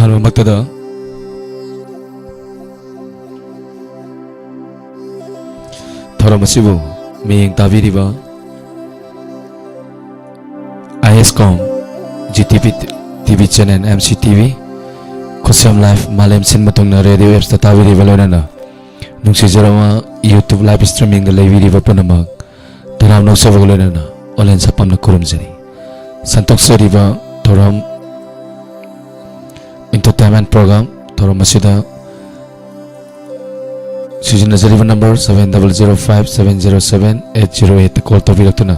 ꯑꯍꯥꯟꯕꯃꯛꯇꯗ ꯊꯧꯔꯝ ꯑꯁꯤꯕꯨ ꯃꯤꯠꯌꯦꯡ ꯇꯥꯕꯤꯔꯤꯕ ISCOM GTV TV channel MCTV ꯈꯨꯠꯁꯦꯝ ꯂꯥꯏꯐ ꯃꯥꯂꯦꯝ ꯁꯤꯟꯕ ꯊꯨꯡꯅ ꯔꯦꯗꯤꯑꯣ ꯑꯦꯞꯁꯇ ꯇꯥꯕꯤꯔꯤꯕ ꯂꯣꯏꯅꯅ ꯅꯨꯡꯁꯤꯖꯔꯕ ꯌꯨꯇ꯭ꯌꯨꯕ ꯂꯥꯏꯚ ꯁ꯭ꯇ꯭ꯔꯤꯃꯤꯡꯗ ꯂꯩꯕꯤꯔꯤꯕ ꯄꯨꯝꯅꯃꯛ ꯇꯔꯥꯝ ꯅꯣꯛꯆꯕꯒ ꯂꯣꯏꯅꯅ ꯑꯣꯂꯦꯟ ꯁꯄꯝꯅ ꯈꯨꯔꯨꯝꯖꯔꯤ ꯁꯟꯇꯣꯛꯆꯔꯤꯕ ꯊꯧꯔꯝ entertainment program ꯊꯧꯔꯝ ꯑꯁꯤꯗ ꯁꯤꯖꯤꯟꯅꯖꯔꯤꯕ ꯅꯝꯕꯔ 7005707808 ꯀꯣꯜ ꯇꯧꯕꯤꯔꯛꯇꯨꯅ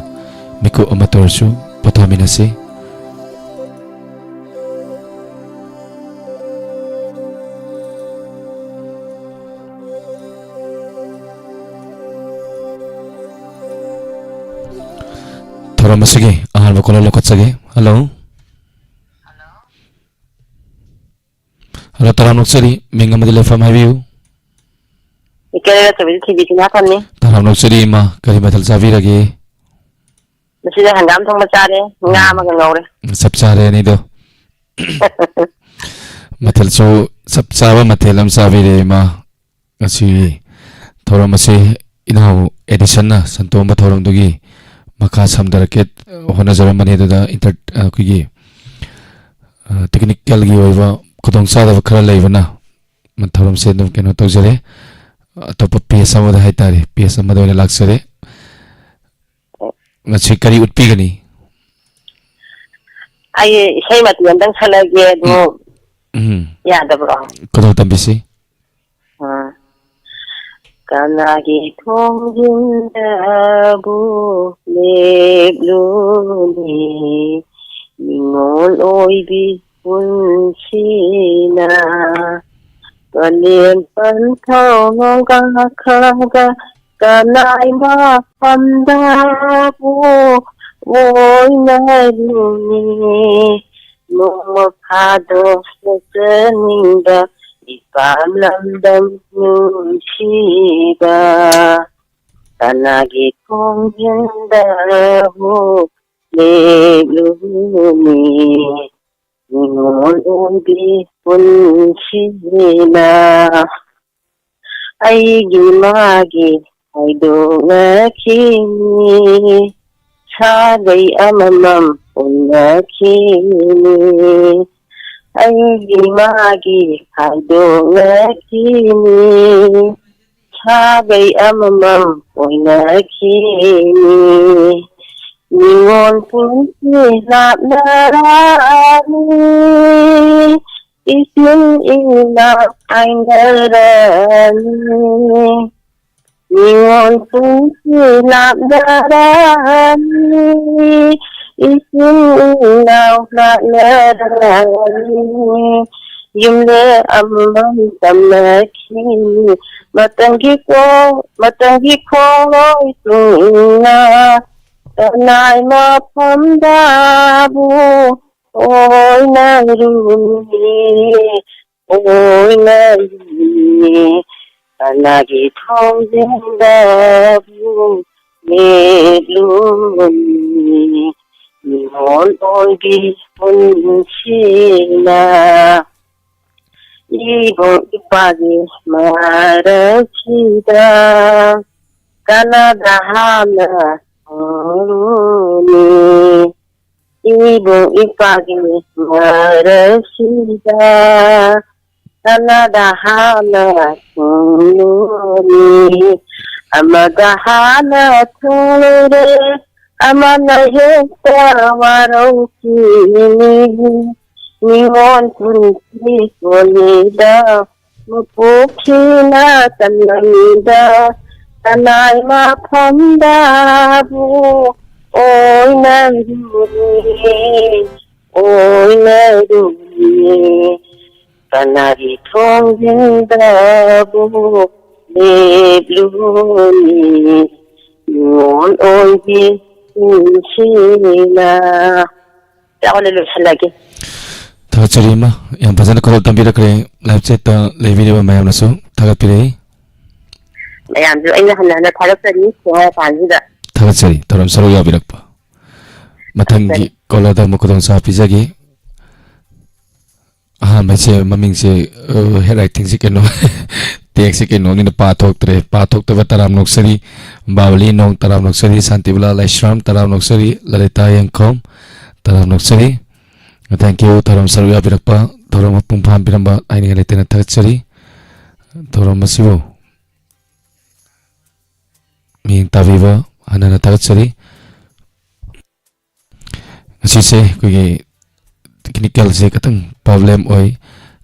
ꯃꯤꯀꯨꯞ ꯑꯃ ꯇꯧꯔꯁꯨ ꯄꯣꯊꯥꯃꯤꯟꯅꯁꯤꯊꯧꯔꯝ ꯑꯁꯤꯒꯤ ꯑꯍꯥꯟꯕ ꯀꯣꯜ ꯂꯧꯈꯠꯆꯒꯦ ꯍꯜꯂꯣ ꯍꯜꯂꯣ ꯇꯔꯥꯝ ꯅꯣꯛꯆꯔꯤ ꯃꯤꯡ ꯑꯃꯗꯤ ꯂꯩꯐꯝ ꯍꯥꯏꯕꯤꯌꯨ ꯇꯔꯥꯝ ꯅꯣꯛꯆꯔꯤ ꯏꯃꯥ ꯀꯔꯤ ꯃꯊꯦꯜ ꯆꯥꯕꯤꯔꯒꯦ ꯃꯁꯤꯗ ꯍꯪꯒꯥꯝ ꯊꯣꯡꯕ ꯆꯥꯔꯦ ꯉꯥ ꯑꯃꯒ ꯉꯧꯔꯦ ꯆꯞ ꯆꯥꯔꯦ ꯑꯅꯤꯗꯣ ꯃꯊꯦꯜꯁꯨ ꯆꯞ ꯆꯥꯕ ꯃꯊꯦꯜ ꯑꯃ ꯆꯥꯕꯤꯔꯦ ꯏꯃꯥ ꯉꯁꯤ ꯊꯧꯔꯝ ꯑꯁꯤ ꯏꯅꯥꯎ ꯑꯦꯗꯤꯁꯟꯅ ꯁꯟꯇꯣꯝꯕ ꯊꯧꯔꯝꯗꯨꯒꯤ ꯃꯈꯥ ꯁꯝꯊꯔꯛꯀꯦ ꯍꯣꯠꯅꯖꯔꯝꯕꯅꯤ ꯑꯗꯨꯗ ꯑꯩꯈꯣꯏꯒꯤ ꯇꯦꯛꯅꯤꯀꯦꯜꯒꯤ ꯑꯣꯏꯕ ꯈꯨꯗꯣꯡꯆꯥꯗꯕ ꯈꯔ ꯂꯩꯕꯅ ꯊꯧꯔꯝꯁꯦ ꯑꯗꯨꯝ ꯀꯩꯅꯣ ꯇꯧꯖꯔꯦ ꯑꯇꯣꯞꯄ ꯄꯦꯖ ꯑꯃꯗ ꯍꯥꯏꯇꯥꯔꯦ ꯄꯦꯖ ꯑꯃꯗ ꯑꯣꯏꯅ ꯂꯥꯛꯆꯔꯦ ꯉꯁꯤ ꯀꯔꯤ ꯎꯠꯄꯤꯒꯅꯤ ꯑꯩ ꯏꯁꯩ ꯃꯇꯦꯛ ꯑꯝꯇꯪ ꯁꯛꯂꯛꯑꯒꯦ ꯑꯗꯣ ꯌꯥꯗꯕ꯭ꯔꯣ ꯀꯗꯧ ꯇꯝꯕꯤꯁꯤ ꯀꯅꯥꯒꯤ ꯊꯣꯡꯖꯤꯟꯗꯕꯨ ꯂꯦꯞꯂꯨꯅꯤ ꯅꯤꯡꯉꯣꯜ ꯑꯣꯏꯕꯤ ꯄꯨꯟꯁꯤꯅ ꯀꯥꯂꯦꯟ ꯄꯟꯊꯧ ꯀꯥꯈ꯭ꯔꯒ ꯀꯅꯥꯏ ꯃꯐꯝꯗꯕꯨ ꯑꯣꯏꯅꯔꯨꯅꯤ ꯅꯣꯡꯃ ꯐꯥꯗꯣꯛ ꯆꯠꯆꯅꯤꯡꯕ ꯏꯄꯥꯝ ꯂꯝꯗꯝ ꯅꯨꯡꯁꯤꯕ ꯀꯅꯥꯒꯤ ꯈꯣꯡꯖꯦꯜꯗꯕꯨ ꯂꯦꯞꯂꯨꯅꯤ ꯅꯤꯡꯉꯣꯜ ꯑꯣꯏꯕꯤ ꯄꯨꯟꯁꯤꯅ ꯑꯩꯒꯤ ꯃꯥꯒꯤ ꯍꯥꯏꯗꯣꯛꯅꯈꯤꯅꯤ ꯁꯥꯒꯩ ꯑꯃꯃꯝ ꯎꯟꯅꯈꯤꯅꯤ ꯑꯩꯒꯤ ꯃꯥꯒꯤ ꯍꯥꯏꯗꯣꯛꯅꯈꯤꯅꯤ ꯁꯥꯒꯩ ꯑꯃꯃꯝ ꯑꯣꯏꯅꯈꯤꯅꯤ ꯅꯤꯉꯣꯜ ꯄꯨꯟꯁꯤ ꯂꯥꯞꯅꯔꯅꯤ ꯏꯆꯤꯟ ꯏꯅꯥꯎ ꯀꯥꯏꯅꯔꯅꯤ ꯅꯤꯉꯣꯜ ꯄꯨꯟꯁꯤ ꯂꯥꯞꯅꯔꯅꯤ 이승 나오나라니 윤내 암만 담나키 마땅기코 있으나 나이 마품다부 오이나루니 나기 통진다부 내루니 니혼 올기 혼치나 이보 이빠기 말하시다 까나다 하나 오니 이보 이빠기 말하시다 까나다 하나 오니 아마다 하나 토래 아마나 했다 와로키니 니원 군치 소리다 무폭히나 땀납니다 나나이 마품다부 오이나루니 까나리 통진다부 내블루니 니원 오이비 Sina Tahu lalu lagi. Tahu cerima yang pasal kalau tampil kering live chat live video mayam nasu tahu pilih. Mayam tu ini hendak tahu ceri semua panji dah. Tahu ceri, tahu seru ya birak pa. Matangi kalau ada mukadam sahaja lagi. ꯑꯍꯥꯟꯕ ꯁꯦ ꯃꯃꯤꯡꯁꯦ ꯍꯦꯠ ꯔꯥꯏꯇꯤꯡꯁꯦ ꯀꯩꯅꯣ ꯇꯦꯛꯁꯦ ꯀꯩꯅꯣꯅꯤꯅ ꯄꯥꯊꯣꯛꯇ꯭ꯔꯦ ꯄꯥꯊꯣꯛꯇꯕ ꯇꯔꯥꯝ ꯅꯣꯛꯆꯔꯤ ꯕꯥꯕꯂꯤ ꯅꯣꯡ ꯇꯔꯥꯝ ꯅꯣꯛꯆꯔꯤ ꯁꯥꯟꯇꯤꯕꯂꯥ ꯂꯥꯏꯁ꯭ꯔꯥꯝ ꯇꯔꯥꯝ ꯅꯣꯛꯆꯔꯤ ꯂꯂꯤꯇꯥ ꯌꯦꯡꯈꯣꯝ ꯇꯔꯥꯝ ꯅꯣꯛꯆꯔꯤ thank you ꯊꯧꯔꯝ ꯁꯔꯨꯛ ꯌꯥꯕꯤꯔꯛꯄ ꯊꯧꯔꯝ ꯃꯄꯨꯡ ꯐꯥꯍꯟꯕꯤꯔꯝꯕ ꯍꯥꯏꯅꯤꯡꯉꯥꯏ ꯂꯩꯇꯅ ꯊꯥꯒꯠꯆꯔꯤ ꯊꯧꯔꯝ ꯑꯁꯤꯕꯨ ꯃꯤꯠꯌꯦꯡ ꯇꯥꯕꯤꯕ ꯍꯟꯅ ꯊꯥꯒꯠꯆꯔꯤ ꯉꯁꯤꯁꯦ ꯑꯩꯈꯣꯏꯒꯤ ꯇꯦꯛꯅꯤꯀꯦꯜꯁꯦ ꯈꯤꯇꯪ ꯄ꯭ꯔꯣꯕ꯭ꯂꯦꯝ ꯑꯣꯏ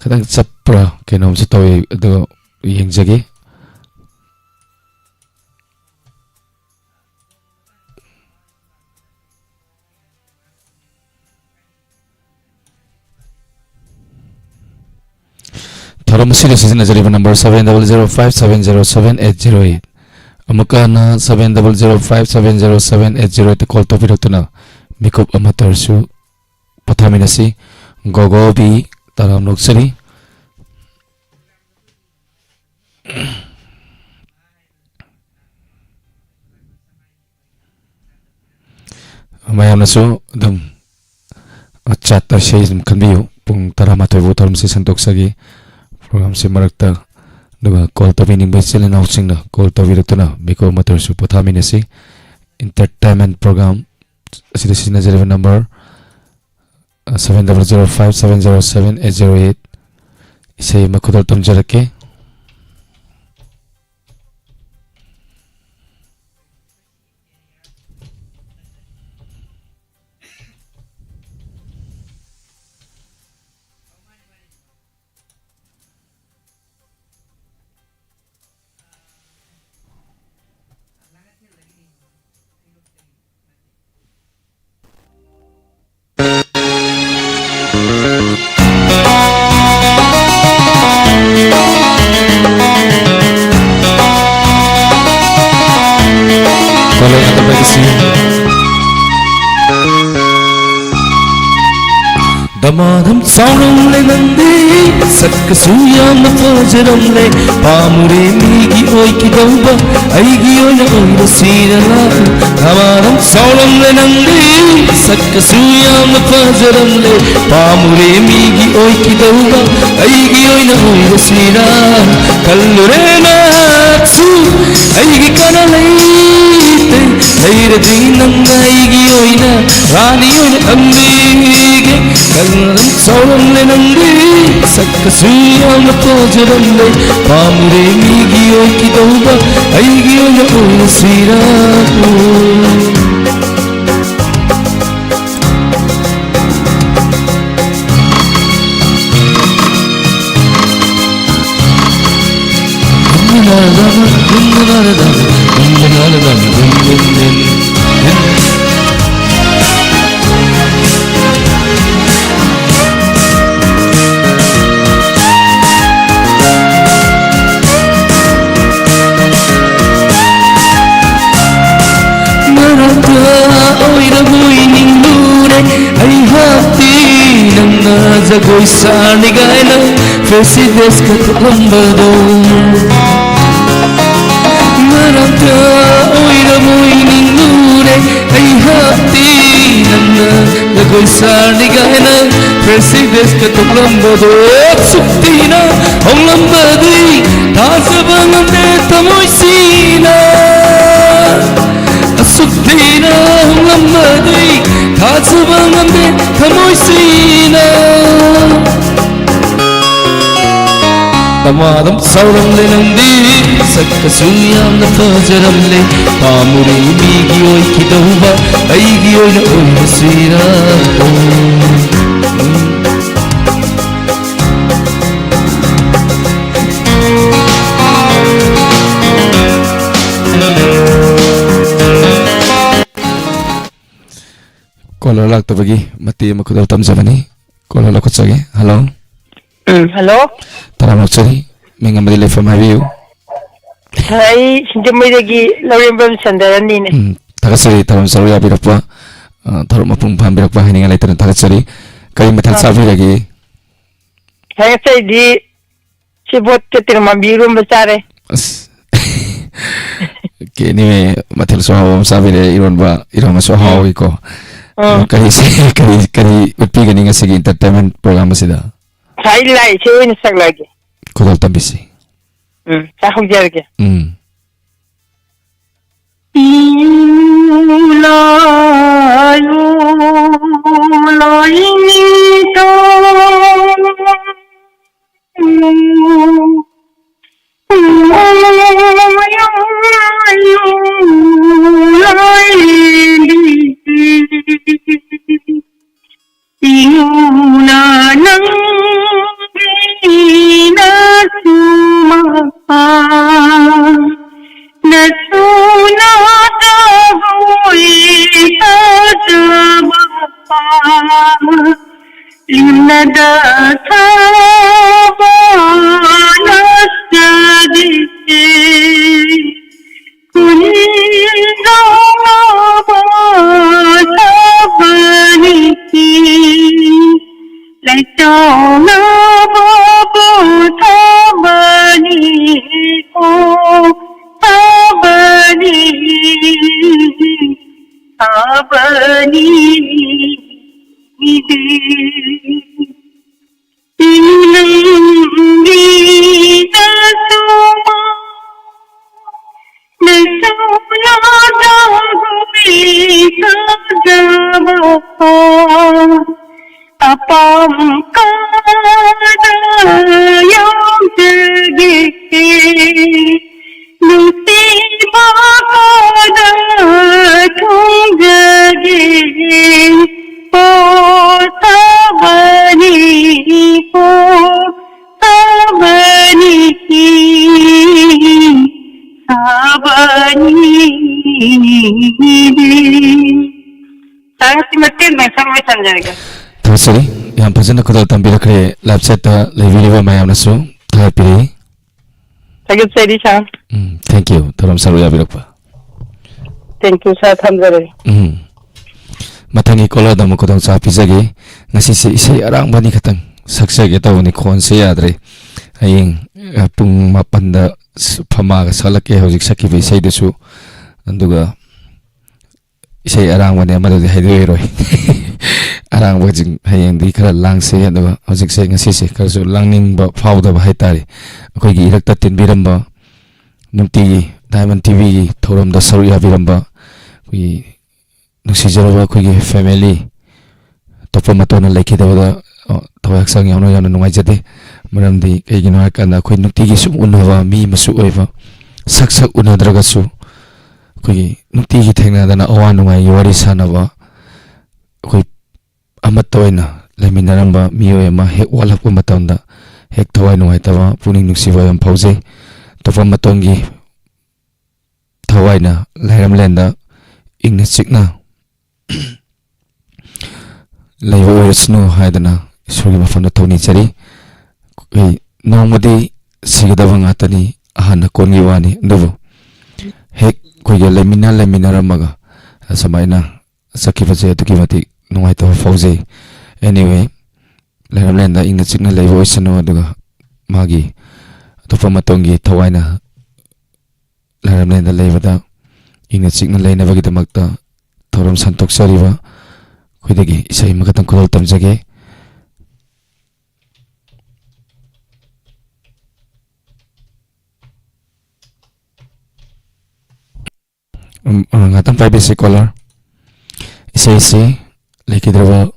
ꯈꯤꯇꯪ ꯆꯞꯄ꯭ꯔꯥ ꯀꯩꯅꯣꯝꯁꯨ ꯇꯧꯏ ꯑꯗꯨ ꯌꯦꯡꯖꯒꯦ ꯊꯧꯔꯝ ꯑꯁꯤꯗ ꯁꯤꯖꯤꯟꯅꯖꯔꯤꯕ ꯅꯝꯕꯔ 7005707808 ꯑꯃꯨꯛꯀ ꯍꯟꯅ 7005707808 ꯀꯣꯜ ꯇꯧꯕꯤꯔꯛꯇꯨꯅ ꯃꯤꯀꯨꯞ ꯑꯃ ꯇꯧꯔꯁꯨ ꯄꯣꯊꯥꯃꯤꯟꯅꯁꯤ ꯒꯣꯒꯣꯕꯤ ꯇꯔꯥꯝ ꯅꯣꯛꯆꯔꯤ ꯃꯌꯥꯝꯅꯁꯨ ꯑꯗꯨꯝ ꯆꯥꯠꯇ ꯏꯁꯩ ꯑꯗꯨꯝ ꯈꯟꯕꯤꯌꯨ ꯄꯨꯡ 12 ꯐꯥꯎ ꯊꯧꯔꯝꯁꯤ ꯁꯟꯗꯣꯛꯆꯒꯦ ꯄ꯭ꯔꯣꯒ꯭ꯔꯥꯝꯁꯤ ꯃꯔꯛꯇ ꯑꯗꯨꯒ ꯀꯣꯜ ꯇꯧꯕꯤꯅꯤꯡꯕ ꯏꯆꯤꯜ ꯏꯅꯥꯎꯁꯤꯡꯅ ꯀꯣꯜ ꯇꯧꯕꯤꯔꯛꯇꯨꯅ ꯃꯤꯀꯨꯞ ꯑꯃ ꯇꯧꯔꯁꯨ ꯄꯣꯊꯥꯃꯤꯟꯅꯁꯤ entertainment program asida sizinajariba number 7005707808 isai makudal tumjarake Damadam sauram le nandi sakka suyam fajaram le pamure migi oi ki dauba aigi oina oina sirala damadam sauram le nandi sakka suyam fajaram le pamure migi oi ki dauba aigi oina oina sirala kallure natsu aigi kanalai Leira dinanga aigi oina rani oina ambige kallam sauram le nandi sakka suyam fajaram le pamure migi oi ki dauba aigi oina oina sirala Zagoi sani gaina fesi deska lambado Marata oira moiningure ai hati nanna Zagoi sani gaina fesi deska lambado Suktina om lambadi tasabangande tamoisina Suktina om lambadi tasabangande tamoisina Damadam sauram le nandi sakka suyam na fajaram le pamure migi oi ki dauba aigi oina oina sira Kola laktabagi mati makudal tamjabani kola lakutsage hello hello taram noksari mingamadi lefam habiu hai sinjamidagi lawrembam sandarani ne tagasari taram saru yabirakpa taram mapung phambirakpa haninga laitana tagasari kari mathal sabiragi hai sai di sibot ketirma birum besare ke ni mathal so hawam sabire ironba iroma so hawi ko kari utpi gani ngasi entertainment program asida Sailai Chin Saglagi. Kudal Tambisi. Sahujargi. Sorry, yang pasal aku tahu tampil kerja lab set lebih lebih macam nasu, tak pilih. Thank you, terima kasih ya bilapa. Thank you sir, thamjare. Matangi kola damu ko tang sapi sagi, ngasi si isi arang bani katang, saksa kita uni kon se adre, aying pung mapanda pama salak ke hojik saki be sai desu, anduga isi arang bani amado di haidu eroi. Arang wajing hayang di kara lang se anduga hojik se ngasi se kara langning ba fauda ba haitari, akoi gi irak tatin biramba, nunti Diamond TV thoram da saru ya biramba, kui nuksijarawa kui family topa matona leki da tawayak sang yano yano nungai jade, maramdi kai gino akana kui nukti gi sum unawa mi masu oiva, sak sak unadraga su, kui nukti gi thengna dana awa nungai yawari sanawa, kui amat tawaina leminaramba miyo yama hek walak pamatonda, hek tawai nungai tawa puning nuksiwa yam pause, topa matongi tawaina lairam lenda ingna chikna laiwa oirasnu haidana isuri mafanda tawni chari nongmadi sigadaba ngatani ahana kongi wani ndubu hek koiga lemina ramaga samaina sakibase aduki mati nungai tawa fauze anyway lairam lenda ingna chikna laiwa oisanu aduga magi topa matongi tawaina lairam lenda laibada ingna chikna lainabagidamagta thoram santoksariba khoidagi isai makatang khulal tamjage ngatang privacy caller isai lekidrawa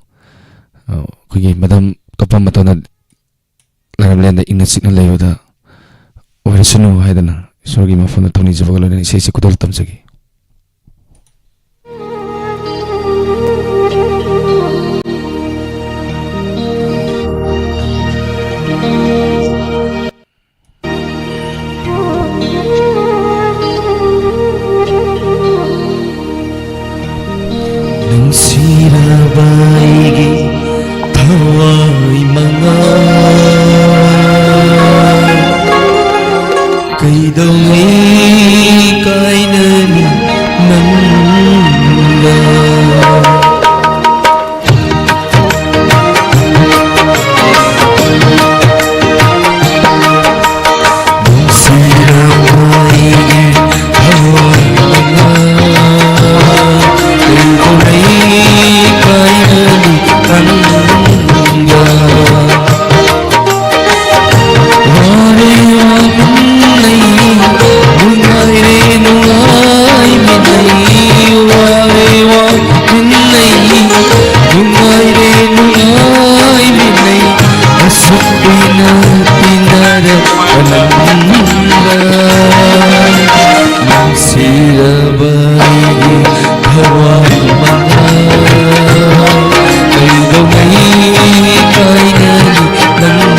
khoigi madam topa matona lairam lenda ingna chikna laibada orisunu haidana sorgi mafuna tawni jabagalo isai kudal tamjage Sirabaigi thawai manga kaidongi kainani nanga sirabaigi thawai manga nungaire nungai minai asupina tinara ananda sirabai hawai mana kaidomai kainani nanga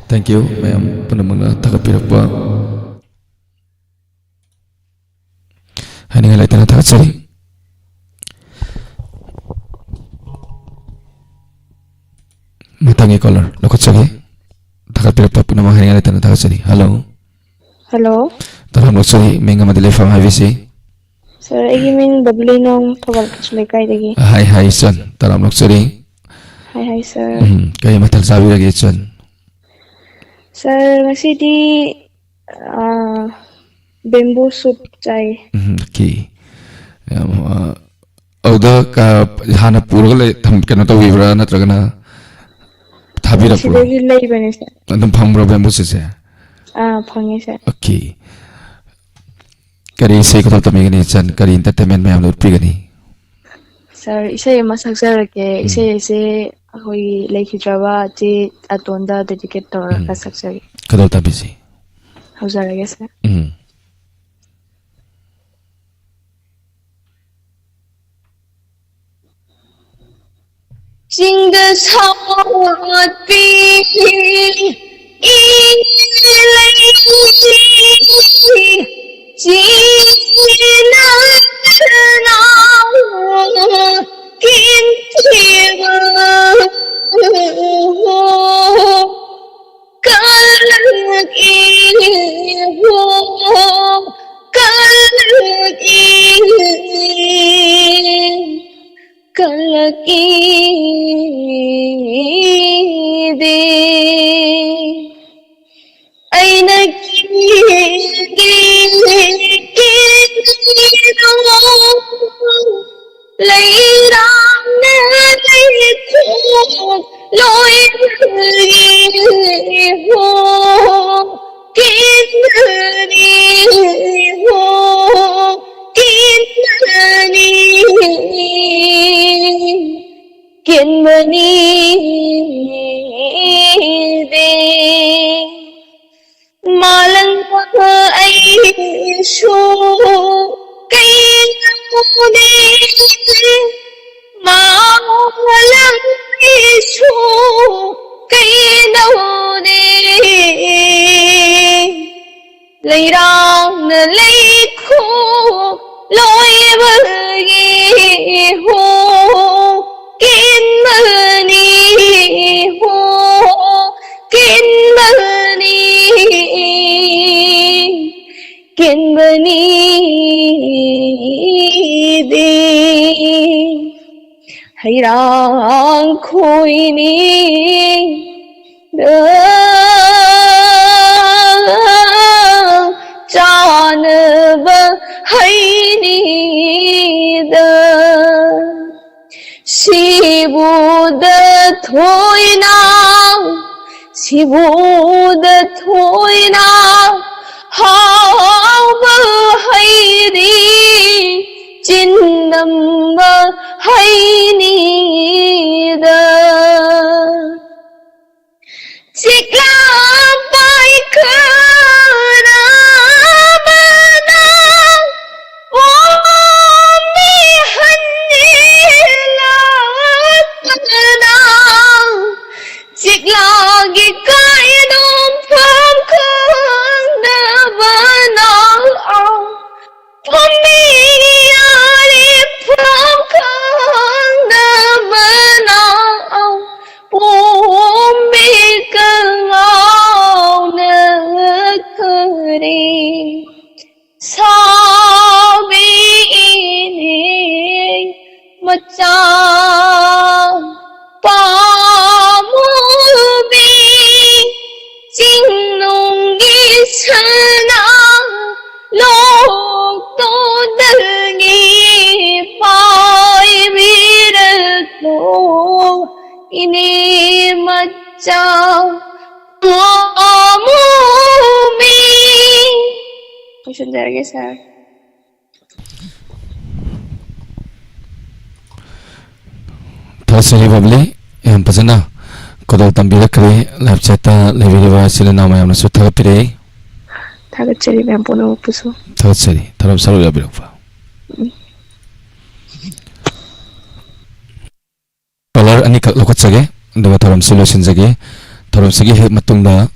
Thank you, ma'am. Penamuna takapirapa. Hani ngalai tanah takat sari. Matangi caller. Lokot sagi. Takapirapa penama hani ngalai tanah takat sari. Hello. Hello. Taram lokot sagi. Menga madali fang IVC. Sir, igi min babli nong tawal kachlay kay dagi. Hi, hi, son. Taram lokot sari. Hi, hi, sir. Kaya matal sabi lagi, son. Sir, ngasi디 bamboo soup chai. Okay. Auda ka hana pura le tham kena to vibra na tragana thabira pura. Sidagi lay bane sir. Adum phambra bamboo se. Phangi sir. Okay. Kari sei ko to megani chan kari entertainment me amlo pigani. Sir, isay masakzarake isay ise akoi laikhidraba chi atonda dedicate tawra ka saksari. Kadal ta busy. Hawzarage sir. Sing the song be kalaki de ay nagkikino layrang na layko loy ho kinani ho kinani kinani de malang pa ay shu kay ne malang isu kay ne layrang na layko loy ho kinani ho kinani kinani de hayrang khoi ni da chan ba hay ni da Sibuda thoina haba hayri chinnam hayni da chikla pai kana bana lagi kai dom pham khang da bana pami ari pham khang da bana pumi kangau na khari sabi ini macam pamubi jingnungi sana lok to dalgi pai virto ini macam pamubi question jayenge sir Thasari babli em pazana kodal tambira kre live chat leviriwa silena mayamna su thagapire Thagachari ma'am pono puso. thasari tharam saru yabirakwa color ani kak lokatsage nduga tharam solution jage tharam sigi he matungda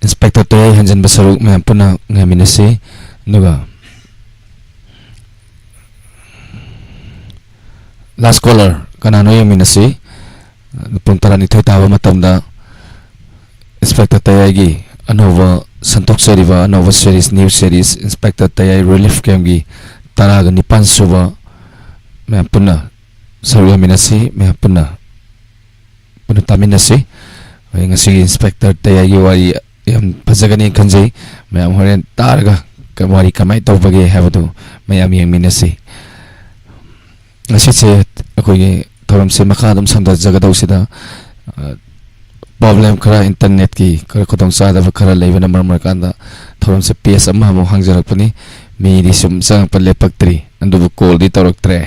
inspector toy hanjan basaru mayam puna ngaminasi nduga last caller kanano yaminasi pung tarani thai tawa matamda inspector tayagi anova santok seriva anova series new series inspector tayai relief camp gi taraga nipan suba me punna sarwa minasi me punna taminasi ngasi inspector tayagi wari yam phajagani khanjai mayam horen targa wari kamai tawbage habadu mayam yengminasi asise akoi thoram se makha dum samda jagadau sida problem khara internet ki khara khotong sa da khara leibana marmar kanda thoram se ps amma mo hangjarak pani mi di sum sang palle paktri andu call di torok tre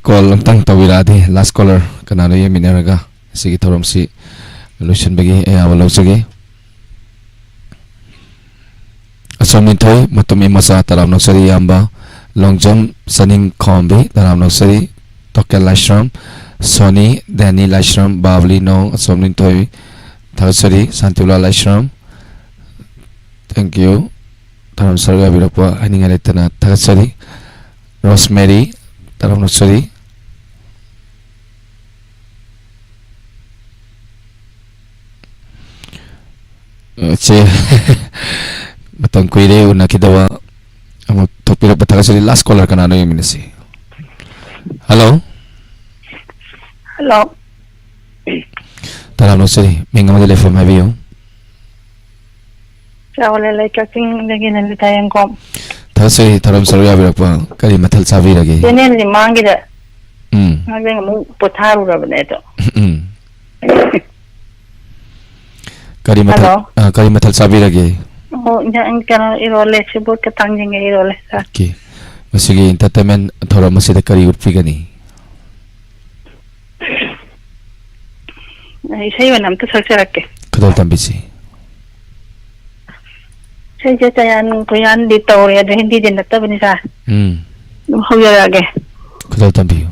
call tang tawira di last caller kanano ye minaraga sigi thoram si solution bagi e awalo sagi asamin thoi matumi masa taram noksari yamba long jump saning khombi taram noksari tokel lashram Sony Danny lashram Bavli no asamin thoi thasari santula lashram thank you taram sarga birapa aninga letana thasari Rosemary taram noksari che matang kuire una kidawa amo topira pataka sari last caller kanano yeminasi hello Hello. taram sari mengama dele fam habiyo Chawale lai kaking lagi nan bitayang kom. thasari taram sarga birapa kari mathal sabi rage Tenen ni mangi da. Ngang mu potharu ra bane to. kari mathal sabi rage Oh, yang kana irole sebut ketangjing irole sa. okay masigi entertainment thora masida kari urpigani Isai wanam tu saksarakke. kadal tambisi Sai jatayan kuyan di tawre ada hindi din natta bani sa. Hoya lage. kadal tambiyo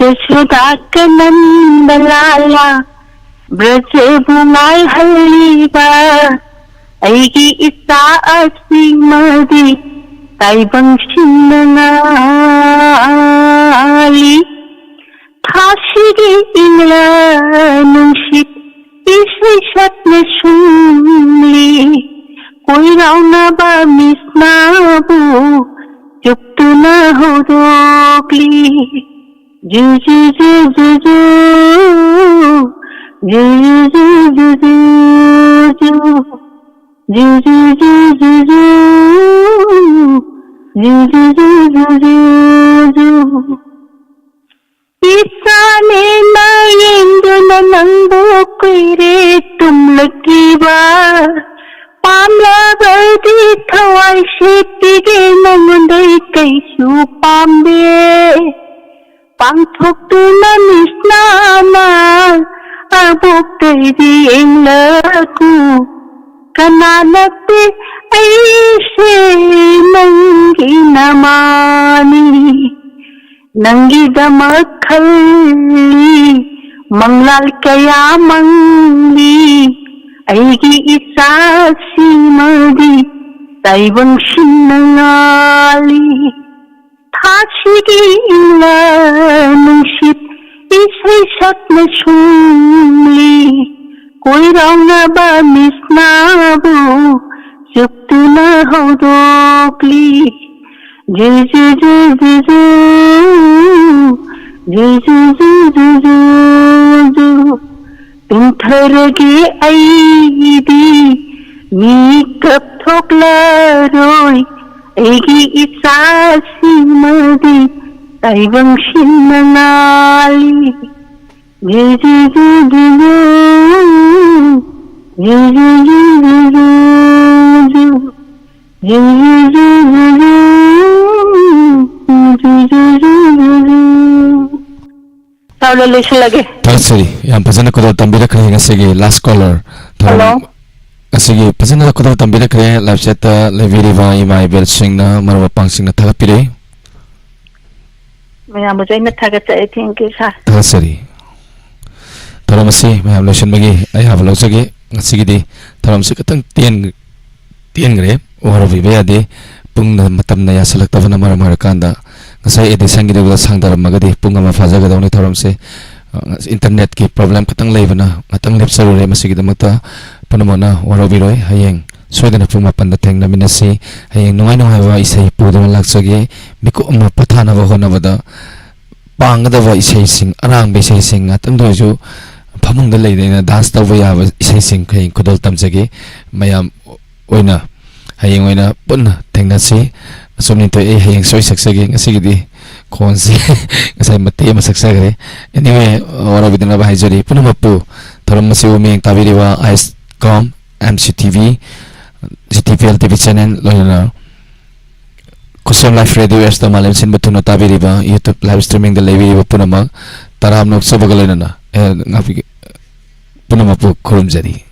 Jashoda का नंद लाला ब्रज भुमाई हलीबा ऐगी इसा अस्सी मदी ताइबंग शिन्नाली थाशिगी इंगला नुशित इसे शत्न सुनली कोई रावना बा मिसनाबू चुप्तु न हो रोकली जू जू जू जू जू जू जू जू जू जू जू जू जू जू जू जू जू जू इसाने ना येंदु न नंदो कुइरे तुम लगी बा पामला बदी थवाई शेतिगे नंगुंदई कैसु पाम्बे पांथोक्तुना मिस्नाना अबोक्तैदी एंगलकु कनानते ऐसे नंगी नमानी नंगी दमखली मंगलाल कया मंगली ऐगी इसासी मदी ताइबंग शिन्नाली थाशिगी इंगला नुशित इसे शत्न सुनली कोई रावना बा मिसनाबू चुप्तु न हो रोकली जू जू जू जू जू जू जू जू जू जू तुम थरगे ऐदी मी कब थोकला रोय ऐगी इसासी मदी ताइबंग शिन्नाली जू जू जू जू जू जू जू जू जू जू जू Tahu lagi lagi. thasari yang pasana kadal tambira kare ngasigi last caller Hello. asigi pasana kadal tambira kare live chat leviri va imai bel singna marwa pangsingna thagapire Mayam mo jay nagtagat sa thank you sa. thasari taramasi mayam lotion bagi ai have lo sagi ngasigi di taramasi katang tien gre ora vibe ade pungna matamna ya select tavana maramar kanda ngasai ede sangi de sangdar magadi punga ma fajaga dawni taramse internet ki problem katang leibana matang lepsarure masigi damata panamona ora biroi hayeng soidana pung mapan da thengna minasi hayeng nungai nungai wa isai pudama lakchage miku amma pathana ba hona bada pangda ba isai sing arang be isai sing atang do ju phamung da leidena dance taw ya ba isai sing khai khodol tamjage mayam oina hayeng oina punna thengnasi asomni to e hayeng soi saksage ngasigidi khonsi ngasai mate ma saksagre anyway ora bidna ba haijari puna mapu thoram masi umi tabiriwa ISCOM MCTV GTPL TV channel loina Kusum Life Radio Esta Malam Sin Batuna tabiriba YouTube live streaming da lebi puna ma taram nok sabagalena na ngapi puna mapu khurumjari